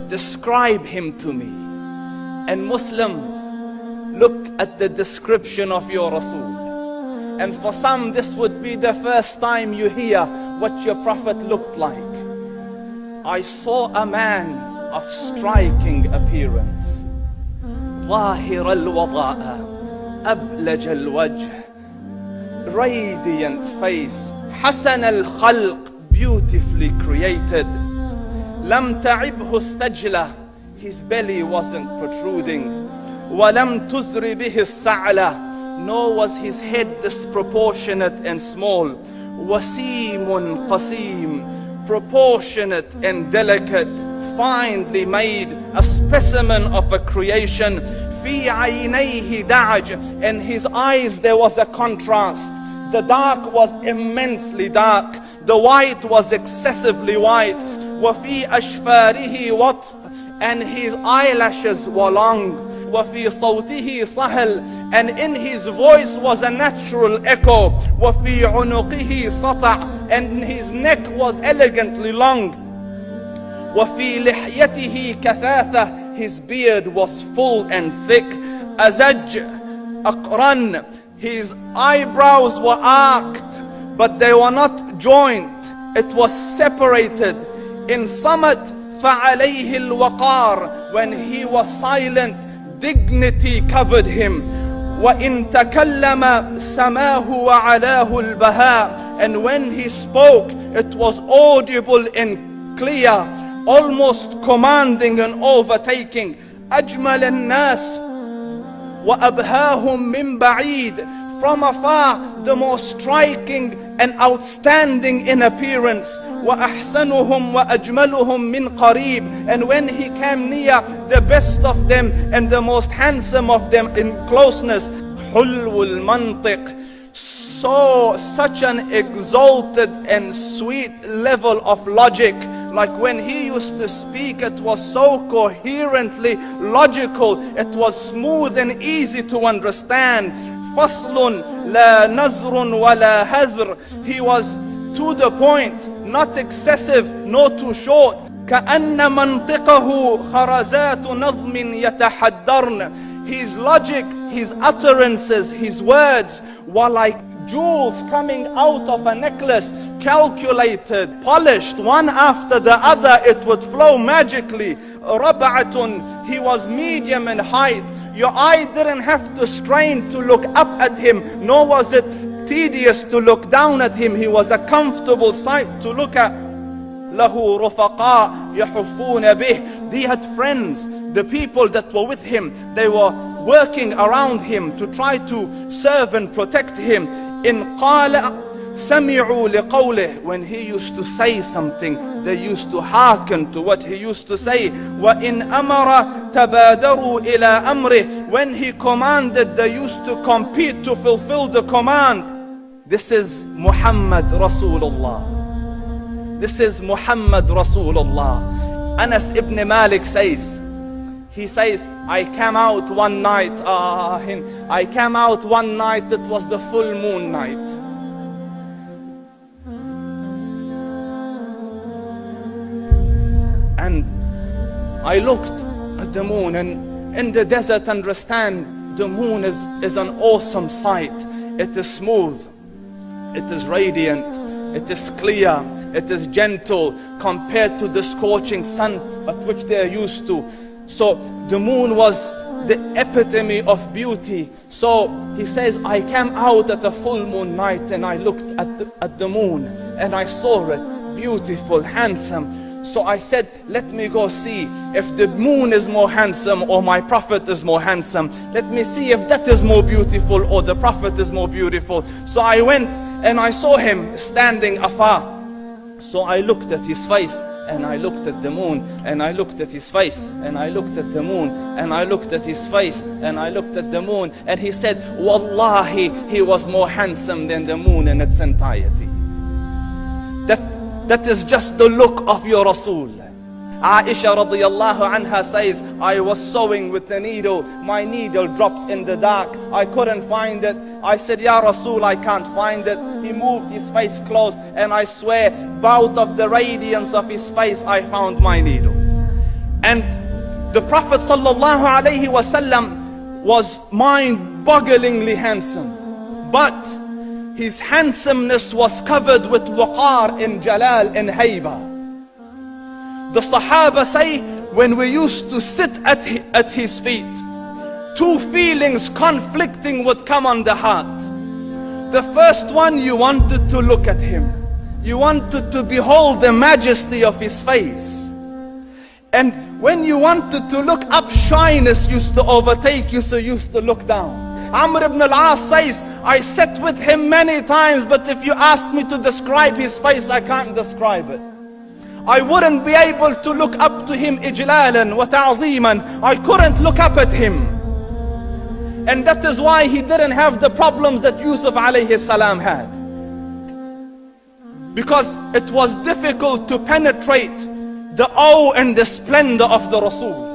describe him to me. And Muslims, look at the description of your Rasul. And for some, this would be the first time you hear what your Prophet looked like. I saw a man of striking appearance. ظاهر الوضاء أبلج الوجه, radiant face, حسن الخلق, beautifully created. لم تعبه الثجلة, his belly wasn't protruding. ولم تزر به السعلة, nor was his head disproportionate and small. وسيم قسيم, proportionate and delicate, finely made, a specimen of a creation. في عينيه دعج, in his eyes there was a contrast. The dark was immensely dark, the white was excessively white. وفي أشفاره وطف, and his eyelashes were long. وفي صوته صهل, and in his voice was a natural echo. وفي عنقه سطع, and his neck was elegantly long. وفي لحيته كثاثة, his beard was full and thick. أزج أقرن, his eyebrows were arched, but they were not joined. It was separated. In summit, فعليه الوقار, when he was silent, dignity covered him. وإن تكلم سماه وعلاه البهاء, and when he spoke, it was audible and clear, almost commanding and overtaking. أجمل الناس وأبهاهم من بعيد, from afar the most striking and outstanding in appearance. وأحسنهم وأجملهم من قريب, and when he came near, the best of them and the most handsome of them in closeness. حلو المنطق, such an exalted and sweet level of logic. Like when he used to speak, it was so coherently logical, it was smooth and easy to understand. فصل لا نزر ولا هذر, he was to the point, not excessive, nor too short. كأن منطقه خرزات نظم يتحدرن, his logic, his utterances, his words were like jewels coming out of a necklace, calculated, polished, one after the other, it would flow magically. ربعة, he was medium in height. Your eye didn't have to strain to look up at him, nor was it tedious to look down at him. He was a comfortable sight to look at. له رفقاء يحفون به, he had friends, the people that were with him, they were working around him to try to serve and protect him. إن قال سمعوا لقوله, when he used to say something, they used to hearken to what he used to say. وإن أمر تبادروا إلى أمره, when he commanded, they used to compete to fulfill the command. This is Muhammad Rasulullah. This is Muhammad Rasulullah. Anas ibn Malik says, he says, I came out one night, it was the full moon night. And I looked at the moon, and in the desert, understand, the moon is an awesome sight. It is smooth, it is radiant, it is clear, it is gentle compared to the scorching sun at which they are used to. So the moon was the epitome of beauty. So he says, I came out at a full moon night and I looked at the moon and I saw it, beautiful, handsome. So I said, let me go see if the moon is more handsome or my Prophet is more handsome. Let me see if that is more beautiful or the Prophet is more beautiful. So I went and I saw him standing afar. So I looked at his face and I looked at the moon, and I looked at his face, and I looked at the moon, and I looked at his face, and I looked at the moon, and he said, Wallahi, he was more handsome than the moon in its entirety. That is just the look of your Rasul. Aisha radiyallahu anha says, I was sewing with the needle, my needle dropped in the dark, I couldn't find it. I said, Ya Rasul, I can't find it. He moved his face close, and I swear, out of the radiance of his face, I found my needle. And the Prophet sallallahu alaihi wasallam was mind-bogglingly handsome, but his handsomeness was covered with waqar and jalal and hayba. The Sahaba say, when we used to sit at his feet, two feelings conflicting would come on the heart. The first one, you wanted to look at him. You wanted to behold the majesty of his face. And when you wanted to look up, shyness used to overtake you, so you used to look down. Amr ibn al-As says, I sat with him many times, but if you ask me to describe his face, I can't describe it. I wouldn't be able to look up to him ijlalan wa ta'zeeman. I couldn't look up at him. And that is why he didn't have the problems that Yusuf alayhi salam had. Because it was difficult to penetrate the awe and the splendor of the Rasul.